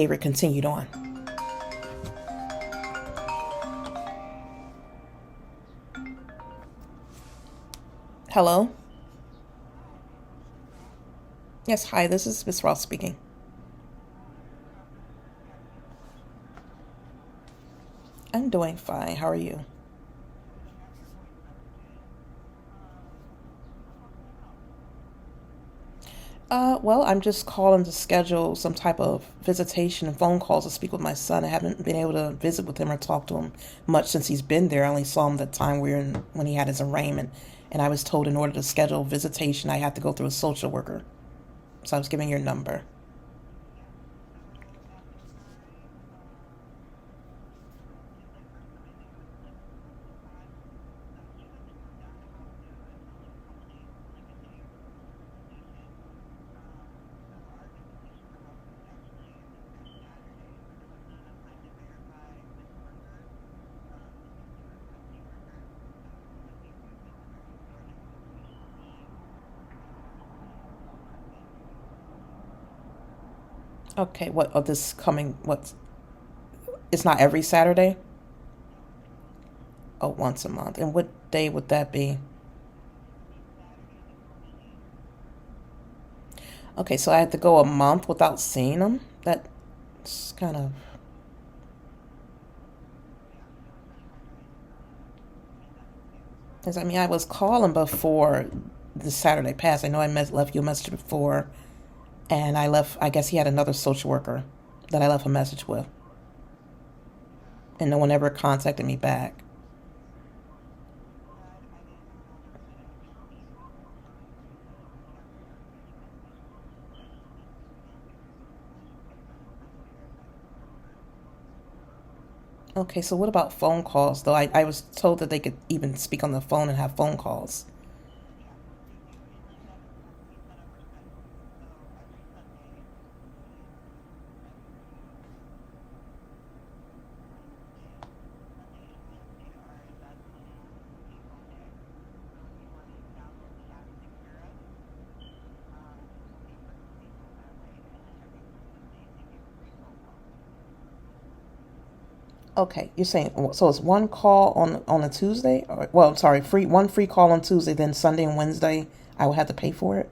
Avery continued on. Hello? Yes, hi, this is Miss Ross speaking. I'm doing fine. How are you? Well, I'm just calling to schedule some type of visitation and phone calls to speak with my son. I haven't been able to visit with him or talk to him much since he's been there. I only saw him the time when he had his arraignment, and I was told in order to schedule visitation, I have to go through a social worker. So I was giving your number. Okay, what of this coming? What's it's not every Saturday? Oh, once a month. And what day would that be? Okay, so I had to go a month without seeing him. That's kind of. 'Cause I mean, I was calling before the Saturday passed. I know left you a message before, and I left. I guess he had another social worker that I left a message with, and no one ever contacted me back. Okay, so what about phone calls, though? I was told that they could even speak on the phone and have phone calls. Okay, you're saying so it's one call on a Tuesday, or well, sorry, free call on Tuesday, then Sunday and Wednesday I will have to pay for it.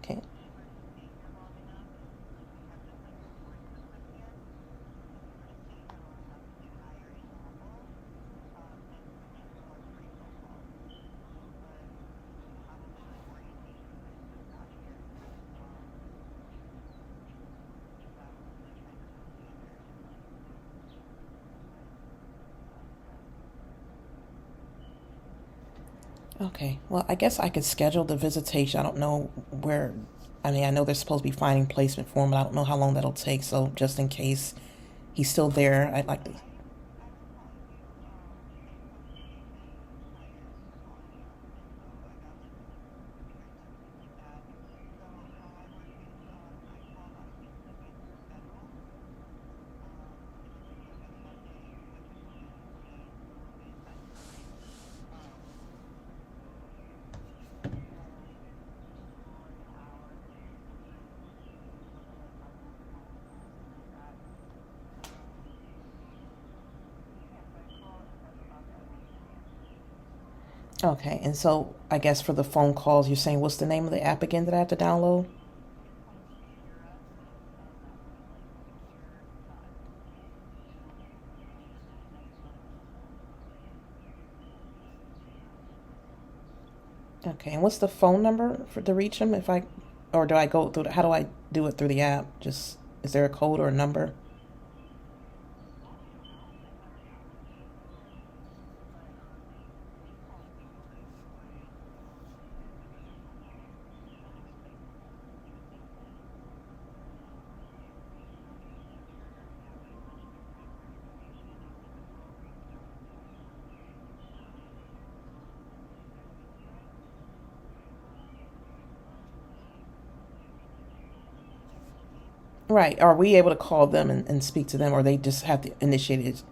Okay, okay. Well, I guess I could schedule the visitation. I don't know where. I mean, I know they're supposed to be finding placement for him, but I don't know how long that'll take. So just in case he's still there, I'd like to. Okay, and so I guess for the phone calls, you're saying what's the name of the app again that I have to download? Okay, and what's the phone number for to reach him if I, or do I go through? How do I do it through the app? Just is there a code or a number? Right. Are we able to call them and speak to them, or they just have to initiate it?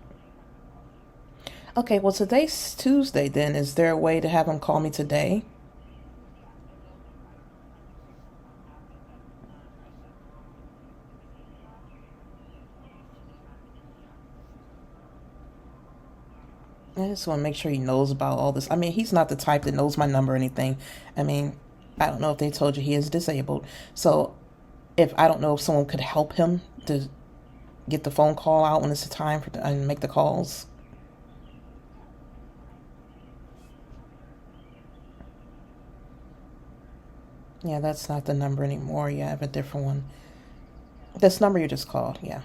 Okay. Well, today's Tuesday. Then is there a way to have them call me today? I just want to make sure he knows about all this. I mean, he's not the type that knows my number or anything. I mean, I don't know if they told you he is disabled. So if I don't know if someone could help him to get the phone call out when it's the time for and make the calls. Yeah, that's not the number anymore. Yeah, I have a different one. This number you just called. Yeah.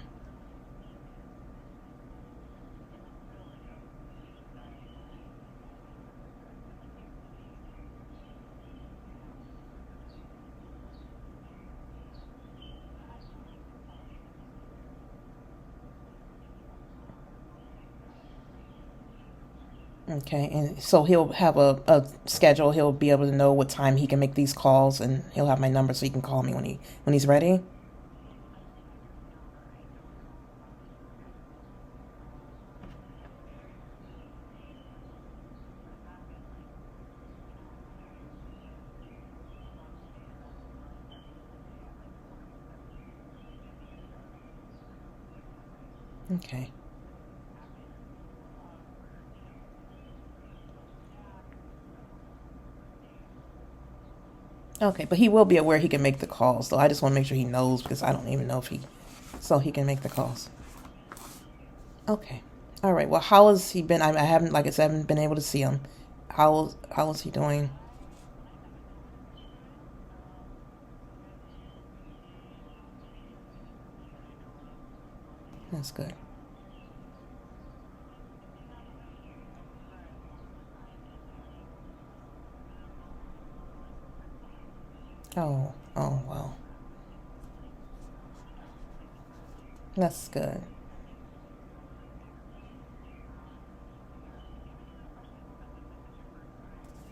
Okay, and so he'll have a schedule. He'll be able to know what time he can make these calls, and he'll have my number so he can call me when he's ready. Okay. Okay, but he will be aware he can make the calls, though. I just want to make sure he knows because I don't even know if he, so he can make the calls. Okay. All right. Well, how has he been? I haven't, like I said, I haven't been able to see him. How is he doing? That's good. Oh, well. That's good.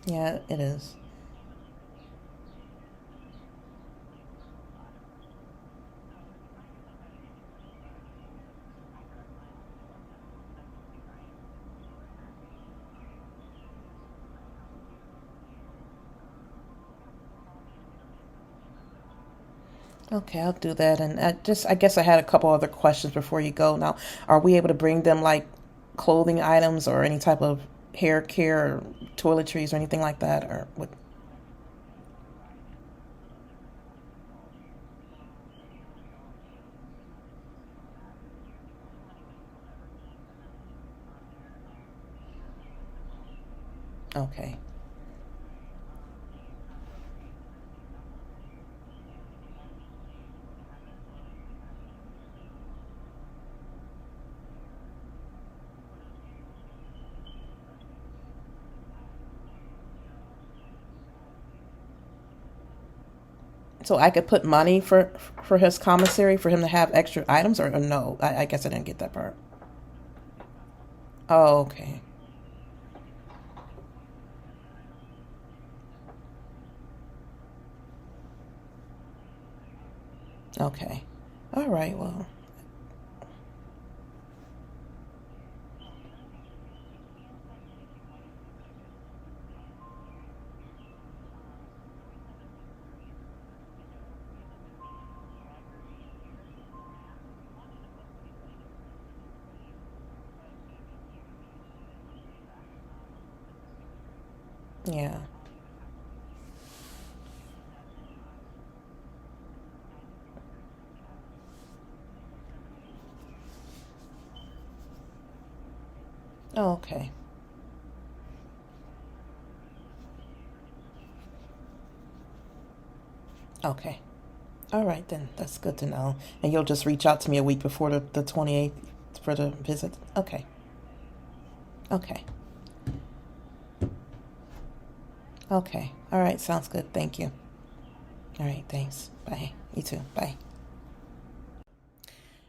Yeah, it is. Okay, I'll do that. And I guess I had a couple other questions before you go. Now, are we able to bring them like clothing items or any type of hair care or toiletries or anything like that? Or what? Okay. So I could put money for his commissary for him to have extra items, or no? I guess I didn't get that part. Oh, okay. Okay. All right. Well, yeah. Oh, okay. Okay. All right then. That's good to know. And you'll just reach out to me a week before the 28th for the visit. Okay. Okay. Okay. All right. Sounds good. Thank you. All right. Thanks. Bye. You too. Bye.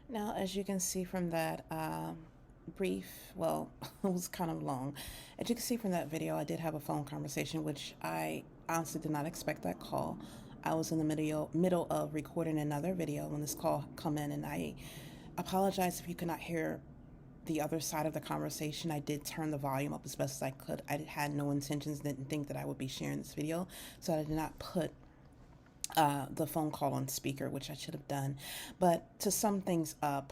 Now, as you can see from that brief, well, it was kind of long. As you can see from that video, I did have a phone conversation, which I honestly did not expect that call. I was in the middle of recording another video when this call come in, and I apologize if you could not hear the other side of the conversation. I did turn the volume up as best as I could. I had no intentions, didn't think that I would be sharing this video, so I did not put the phone call on speaker, which I should have done. But to sum things up,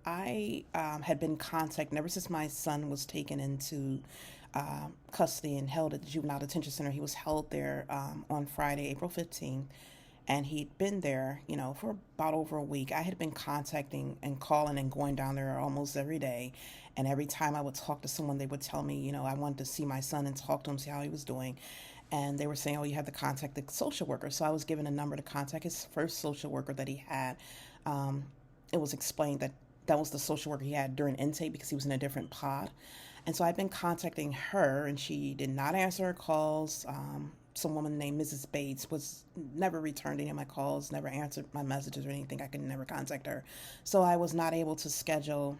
I had been contacting ever since my son was taken into custody and held at the juvenile detention center. He was held there on Friday, April 15th, and he'd been there, for about over a week. I had been contacting and calling and going down there almost every day, and every time I would talk to someone, they would tell me, I wanted to see my son and talk to him, see how he was doing. And they were saying, oh, you have to contact the social worker. So I was given a number to contact his first social worker that he had. It was explained that that was the social worker he had during intake because he was in a different pod. And so I've been contacting her, and she did not answer her calls. Some woman named Mrs. Bates was never returned any of my calls, never answered my messages or anything. I could never contact her. So I was not able to schedule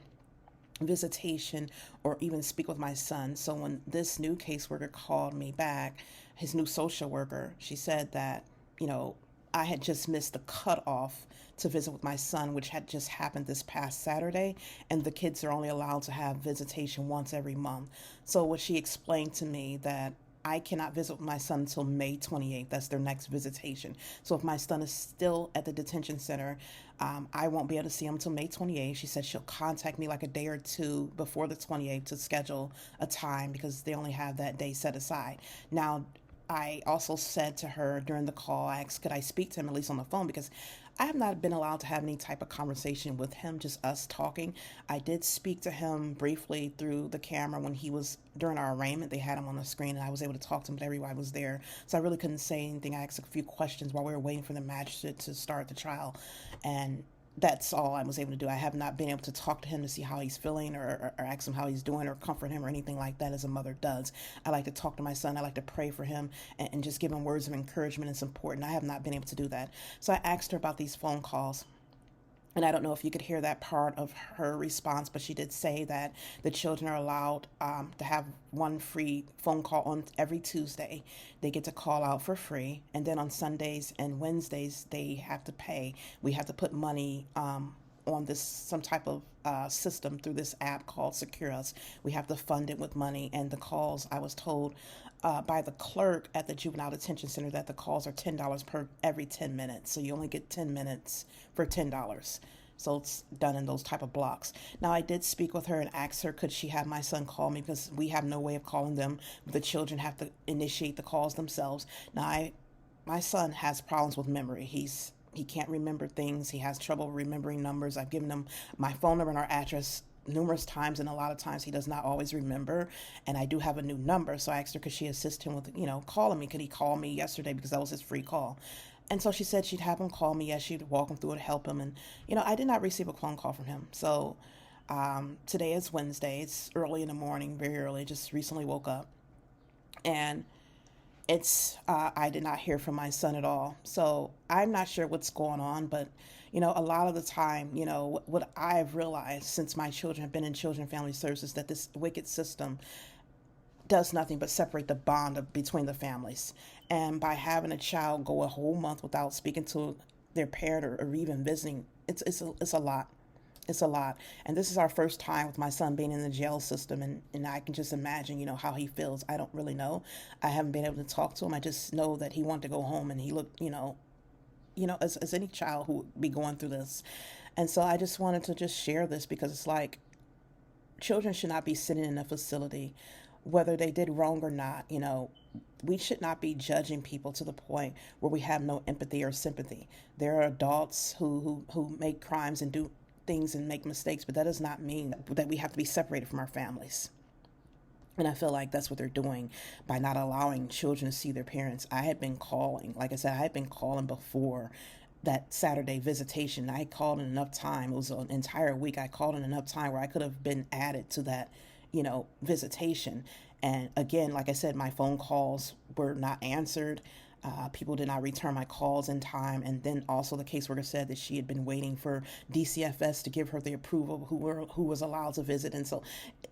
visitation or even speak with my son. So when this new caseworker called me back, his new social worker, she said that, I had just missed the cutoff to visit with my son, which had just happened this past Saturday, and the kids are only allowed to have visitation once every month. So what she explained to me that I cannot visit with my son until May 28th. That's their next visitation. So if my son is still at the detention center, I won't be able to see him until May 28th. She said she'll contact me like a day or two before the 28th to schedule a time because they only have that day set aside. Now, I also said to her during the call, I asked, could I speak to him at least on the phone? Because I have not been allowed to have any type of conversation with him, just us talking. I did speak to him briefly through the camera when he was during our arraignment. They had him on the screen and I was able to talk to him, but everybody was there. So I really couldn't say anything. I asked a few questions while we were waiting for the magistrate to start the trial. And that's all I was able to do. I have not been able to talk to him to see how he's feeling or ask him how he's doing or comfort him or anything like that as a mother does. I like to talk to my son. I like to pray for him and just give him words of encouragement and support. And I have not been able to do that. So I asked her about these phone calls. And I don't know if you could hear that part of her response, but she did say that the children are allowed to have one free phone call on every Tuesday. They get to call out for free. And then on Sundays and Wednesdays, they have to pay. We have to put money on this some type of system through this app called Secure Us. We have to fund it with money, and the calls, I was told by the clerk at the juvenile detention center that the calls are $10 per every 10 minutes. So you only get 10 minutes for $10. So it's done in those type of blocks. Now, I did speak with her and asked her, could she have my son call me because we have no way of calling them. The children have to initiate the calls themselves. Now, my son has problems with memory. He can't remember things. He has trouble remembering numbers. I've given him my phone number and our address numerous times, and a lot of times he does not always remember. And I do have a new number, so I asked her could she assist him with, calling me. Could he call me yesterday because that was his free call? And so she said she'd have him call me. Yes, she'd walk him through it, help him. And I did not receive a phone call from him. So today is Wednesday. It's early in the morning, very early. Just recently woke up, and I did not hear from my son at all. So I'm not sure what's going on, but a lot of the time, what I've realized since my children have been in children and family services, that this wicked system does nothing but separate the between the families. And by having a child go a whole month without speaking to their parent or even visiting, it's a lot. It's a lot. And this is our first time with my son being in the jail system. And I can just imagine, how he feels. I don't really know. I haven't been able to talk to him. I just know that he wanted to go home and he looked, as any child who would be going through this. And so I just wanted to just share this because it's like children should not be sitting in a facility, whether they did wrong or not. We should not be judging people to the point where we have no empathy or sympathy. There are adults who make crimes and do things and make mistakes, but that does not mean that we have to be separated from our families. And I feel like that's what they're doing by not allowing children to see their parents. I had been calling, like I said, I had been calling before that Saturday visitation. I called in enough time. It was an entire week. I called in enough time where I could have been added to that, visitation. And again, like I said, my phone calls were not answered. People did not return my calls in time. And then also the caseworker said that she had been waiting for DCFS to give her the approval who was allowed to visit. And so,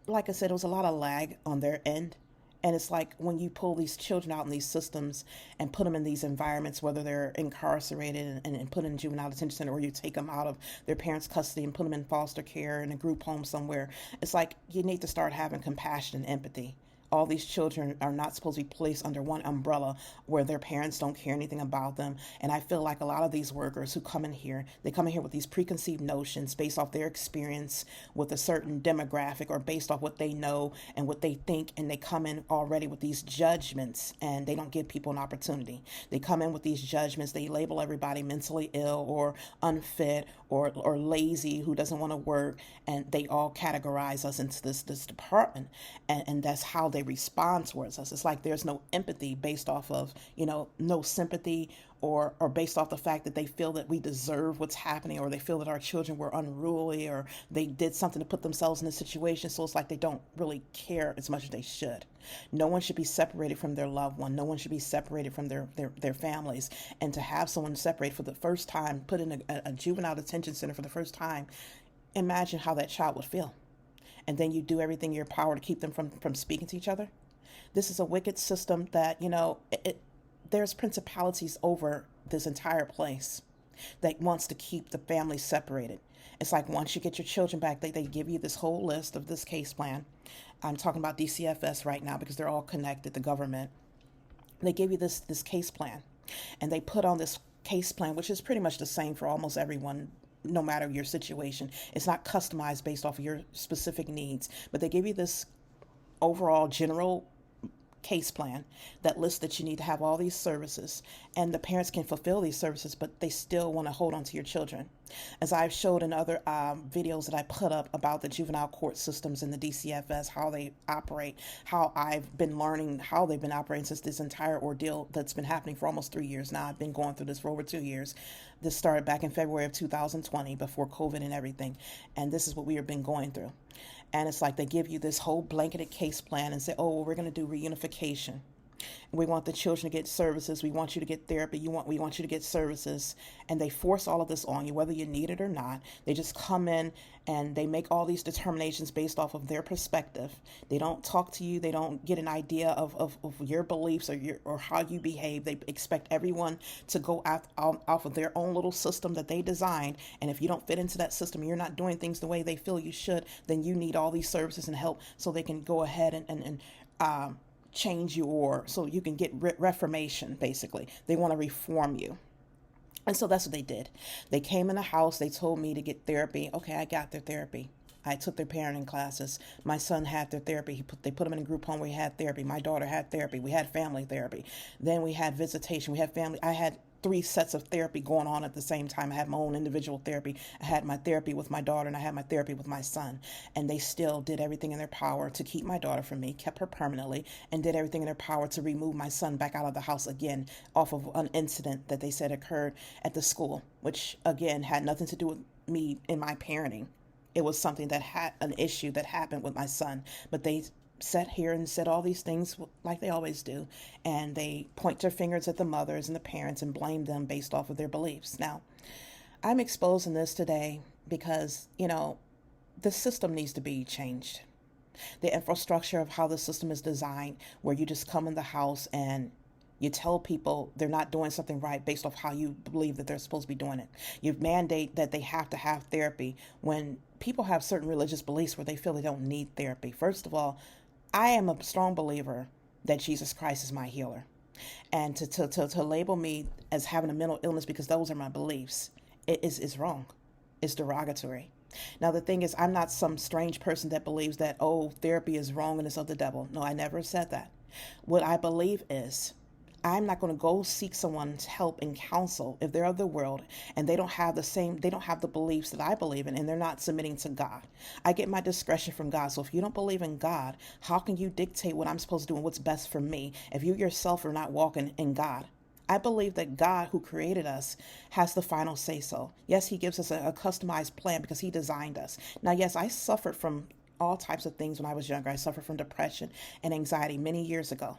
like I said, it was a lot of lag on their end. And it's like when you pull these children out in these systems and put them in these environments, whether they're incarcerated and put in juvenile detention center, or you take them out of their parents' custody and put them in foster care in a group home somewhere, it's like you need to start having compassion and empathy. all these children are not supposed to be placed under one umbrella where their parents don't care anything about them. And I feel like a lot of these workers who come in here, they come in here with these preconceived notions based off their experience with a certain demographic or based off what they know and what they think. And they come in already with these judgments, and they don't give people an opportunity. They come in with these judgments. They label everybody mentally ill or unfit or lazy who doesn't want to work. And they all categorize us into this department. And that's how they respond towards us. It's like there's no empathy based off of, no sympathy or based off the fact that they feel that we deserve what's happening, or they feel that our children were unruly, or they did something to put themselves in a situation. So it's like they don't really care as much as they should. No one should be separated from their loved one. No one should be separated from their families. And to have someone separated for the first time, put in a juvenile detention center for the first time, imagine how that child would feel. And then you do everything in your power to keep them from speaking to each other. This is a wicked system that, there's principalities over this entire place that wants to keep the family separated. It's like once you get your children back, they give you this whole list of this case plan. I'm talking about DCFS right now because they're all connected, the government. They give you this case plan, and they put on this case plan, which is pretty much the same for almost everyone, no matter your situation. It's not customized based off of your specific needs, but they give you this overall general case plan that lists that you need to have all these services, and the parents can fulfill these services, but they still want to hold on to your children. As I've showed in other videos that I put up about the juvenile court systems and the DCFS, how they operate, how I've been learning how they've been operating since this entire ordeal that's been happening for almost 3 years now. I've been going through this for over 2 years. This started back in February of 2020 before COVID and everything. And this is what we have been going through. And it's like they give you this whole blanketed case plan and say, oh, well, we're going to do reunification. We want the children to get services. We want you to get therapy. We want you to get services. And they force all of this on you, whether you need it or not. They just come in and they make all these determinations based off of their perspective. They don't talk to you. They don't get an idea of your beliefs or how you behave. They expect everyone to go off of their own little system that they designed. And if you don't fit into that system, you're not doing things the way they feel you should, then you need all these services and help so they can go ahead and change you, or so you can get reformation. Basically, they want to reform you. And so that's what they did. They came in the house. They told me to get therapy. Okay, I got their therapy. I took their parenting classes. My son had their therapy. They put him in a group home where he had therapy. My daughter had therapy. We had family therapy. Then we had visitation. We had family. I had 3 sets of therapy going on at the same time. I had my own individual therapy. I had my therapy with my daughter, and I had my therapy with my son. And they still did everything in their power to keep my daughter from me, kept her permanently, and did everything in their power to remove my son back out of the house again off of an incident that they said occurred at the school, which again had nothing to do with me in my parenting. It was something that had an issue that happened with my son, but they sat here and said all these things like they always do, and they point their fingers at the mothers and the parents and blame them based off of their beliefs. Now, I'm exposing this today because, the system needs to be changed. The infrastructure of how the system is designed, where you just come in the house and you tell people they're not doing something right based off how you believe that they're supposed to be doing it. You mandate that they have to have therapy when people have certain religious beliefs where they feel they don't need therapy. First of all, I am a strong believer that Jesus Christ is my healer. And to label me as having a mental illness because those are my beliefs, it is wrong. It's derogatory. Now, the thing is, I'm not some strange person that believes that, oh, therapy is wrong and it's of the devil. No, I never said that. What I believe is, I'm not going to go seek someone's help and counsel if they're of the world and they don't have the beliefs that I believe in, and they're not submitting to God. I get my discretion from God. So if you don't believe in God, how can you dictate what I'm supposed to do and what's best for me if you yourself are not walking in God? I believe that God, who created us, has the final say so. Yes, he gives us a customized plan because he designed us. Now, yes, I suffered from all types of things when I was younger. I suffered from depression and anxiety many years ago.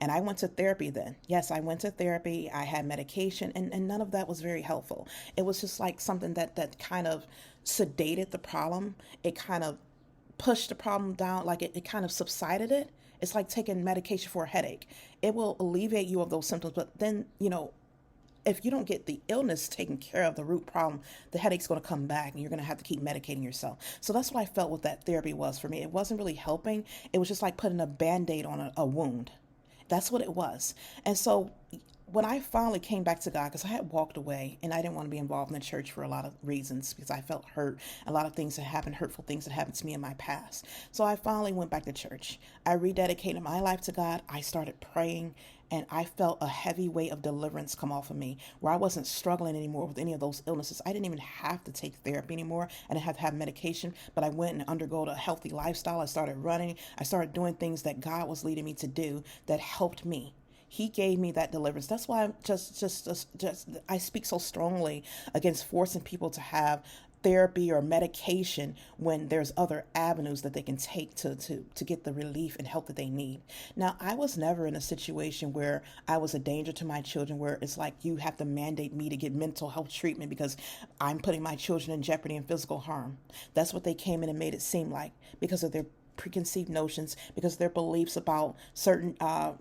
And I went to therapy then. Yes, I went to therapy. I had medication, and none of that was very helpful. It was just like something that kind of sedated the problem. It kind of pushed the problem down, like it kind of subsided it. It's like taking medication for a headache. It will alleviate you of those symptoms, but then, if you don't get the illness taken care of, the root problem, the headache's going to come back and you're going to have to keep medicating yourself. So that's what I felt what that therapy was for me. It wasn't really helping. It was just like putting a band-aid on a wound. That's what it was. And so when I finally came back to God, because I had walked away and I didn't want to be involved in the church for a lot of reasons, because I felt hurt. A lot of things that happened, hurtful things that happened to me in my past. So I finally went back to church. I rededicated my life to God. I started praying, and I felt a heavy weight of deliverance come off of me, where I wasn't struggling anymore with any of those illnesses. I didn't even have to take therapy anymore. I didn't have to have medication, but I went and undergo a healthy lifestyle. I started running. I started doing things that God was leading me to do that helped me. He gave me that deliverance. That's why I'm just I speak so strongly against forcing people to have therapy or medication when there's other avenues that they can take to get the relief and help that they need. Now, I was never in a situation where I was a danger to my children, where it's like you have to mandate me to get mental health treatment because I'm putting my children in jeopardy and physical harm. That's what they came in and made it seem like, because of their preconceived notions, because of their beliefs about certain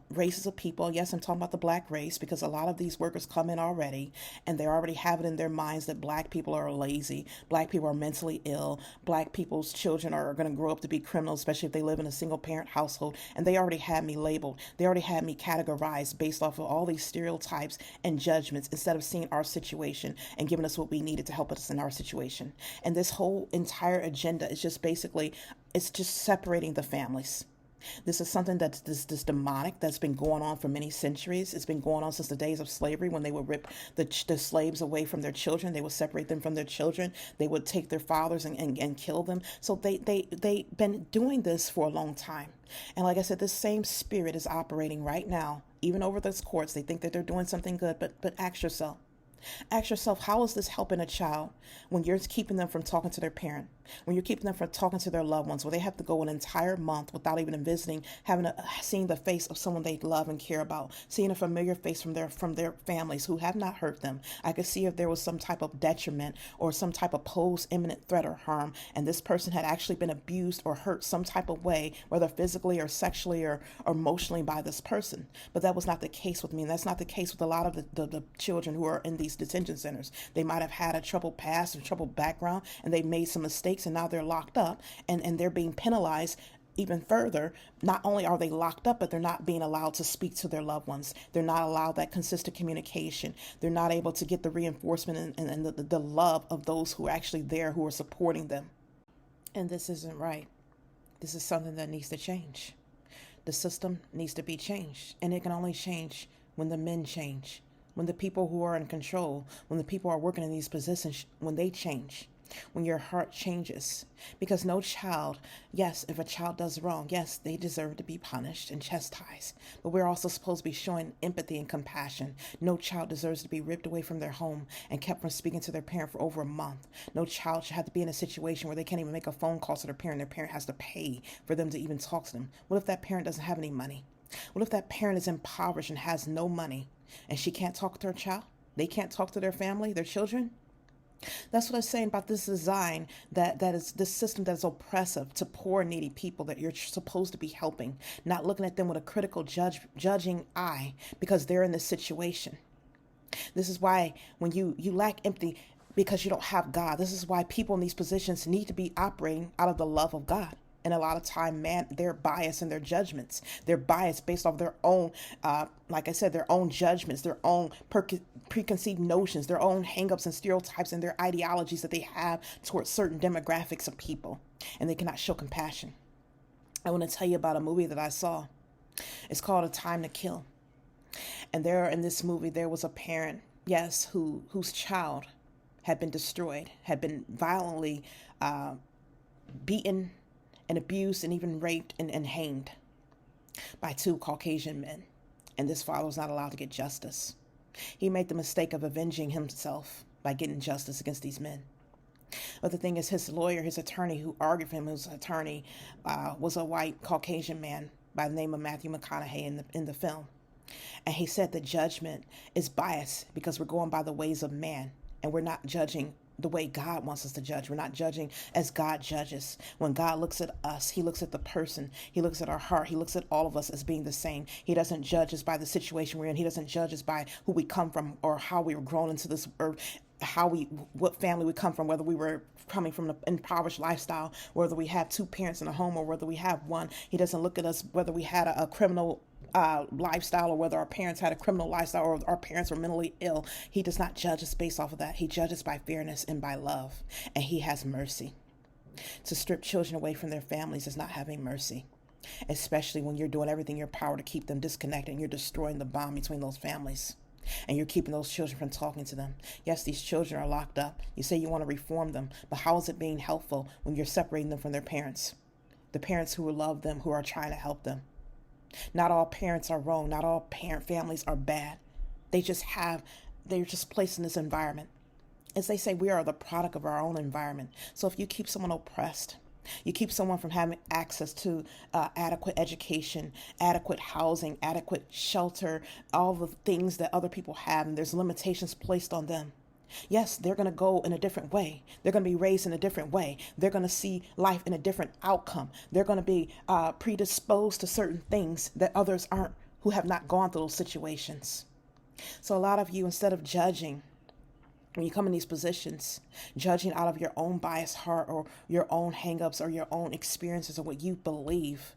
races of people. Yes, I'm talking about the black race, because a lot of these workers come in already and they already have it in their minds that black people are lazy, black people are mentally ill, black people's children are going to grow up to be criminals, especially if they live in a single parent household. And they already had me labeled. They already had me categorized based off of all these stereotypes and judgments, instead of seeing our situation and giving us what we needed to help us in our situation. And this whole entire agenda is just basically, it's just separating the families. This is something that's this demonic that's been going on for many centuries. It's been going on since the days of slavery, when they would rip the slaves away from their children. They would separate them from their children. They would take their fathers and kill them. So they've been doing this for a long time. And like I said, this same spirit is operating right now, even over those courts. They think that they're doing something good, but ask yourself. Ask yourself, how is this helping a child when you're keeping them from talking to their parent, when you're keeping them from talking to their loved ones, where they have to go an entire month without even visiting, seeing the face of someone they love and care about, seeing a familiar face from their families who have not hurt them. I could see if there was some type of detriment or some type of posed imminent threat or harm, and this person had actually been abused or hurt some type of way, whether physically or sexually or emotionally, by this person. But that was not the case with me, and that's not the case with a lot of the children who are in these detention centers. They might have had a troubled past, a troubled background, and they made some mistakes, and now they're locked up, and they're being penalized even further. Not only are they locked up, but they're not being allowed to speak to their loved ones. They're not allowed that consistent communication. They're not able to get the reinforcement and the love of those who are actually there, who are supporting them. And this isn't right. This is something that needs to change. The system needs to be changed, and it can only change when the men change, when the people who are in control, when the people who are working in these positions, when they change, when your heart changes. Because no child, yes, if a child does wrong, yes, they deserve to be punished and chastised. But we're also supposed to be showing empathy and compassion. No child deserves to be ripped away from their home and kept from speaking to their parent for over a month. No child should have to be in a situation where they can't even make a phone call to their parent. Their parent has to pay for them to even talk to them. What if that parent doesn't have any money? What if that parent is impoverished and has no money, and she can't talk to her child? They can't talk to their family, their children? That's what I'm saying about this design, that is this system that is oppressive to poor, needy people that you're supposed to be helping, not looking at them with a critical judging eye because they're in this situation. This is why when you lack empathy because you don't have God, this is why people in these positions need to be operating out of the love of God. And a lot of time, man, they're biased in their judgments. They're biased based off their own, like I said, their own judgments, their own preconceived notions, their own hangups and stereotypes and their ideologies that they have towards certain demographics of people. And they cannot show compassion. I want to tell you about a movie that I saw. It's called A Time to Kill. And in this movie, there was a parent, yes, whose child had been destroyed, had been violently beaten and abused and even raped and hanged by two Caucasian men. And this father was not allowed to get justice. He made the mistake of avenging himself by getting justice against these men. But the thing is, his lawyer, his attorney who argued for him, his attorney was a white Caucasian man by the name of Matthew McConaughey in the film. And he said that judgment is biased because we're going by the ways of man, and we're not judging the way God wants us to judge. We're not judging as God judges. When God looks at us, he looks at the person. He looks at our heart. He looks at all of us as being the same. He doesn't judge us by the situation we're in. He doesn't judge us by who we come from or how we were grown into this earth, what family we come from, whether we were coming from an impoverished lifestyle, whether we have two parents in a home or whether we have one. He doesn't look at us whether we had a criminal lifestyle or whether our parents had a criminal lifestyle or our parents were mentally ill. He does not judge us based off of that. He judges by fairness and by love, and he has mercy. To strip children away from their families is not having mercy, especially when you're doing everything in your power to keep them disconnected and you're destroying the bond between those families. And you're keeping those children from talking to them. Yes, these children are locked up. You say you want to reform them, but how is it being helpful when you're separating them from their parents? The parents who love them, who are trying to help them. Not all parents are wrong. Not all parent families are bad. They're just placed in this environment. As they say, we are the product of our own environment. So if you keep someone oppressed, you keep someone from having access to adequate education, adequate housing, adequate shelter, all the things that other people have, and there's limitations placed on them. Yes, they're going to go in a different way. They're going to be raised in a different way. They're going to see life in a different outcome. They're going to be predisposed to certain things that others aren't, who have not gone through those situations. So a lot of you, instead of judging, when you come in these positions, judging out of your own biased heart or your own hangups or your own experiences or what you believe,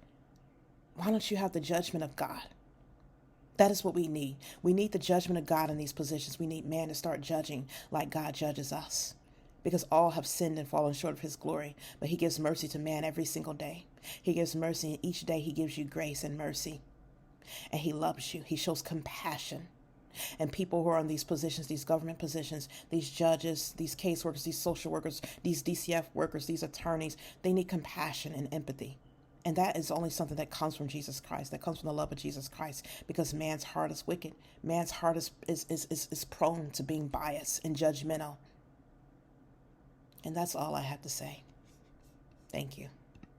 why don't you have the judgment of God? That is what we need. We need the judgment of God in these positions. We need man to start judging like God judges us, because all have sinned and fallen short of his glory. But he gives mercy to man every single day. He gives mercy, and each day he gives you grace and mercy. And he loves you. He shows compassion. And people who are in these positions, these government positions, these judges, these caseworkers, these social workers, these DCF workers, these attorneys, they need compassion and empathy. And that is only something that comes from Jesus Christ, that comes from the love of Jesus Christ, because man's heart is wicked. Man's heart is prone to being biased and judgmental. And that's all I have to say. Thank you.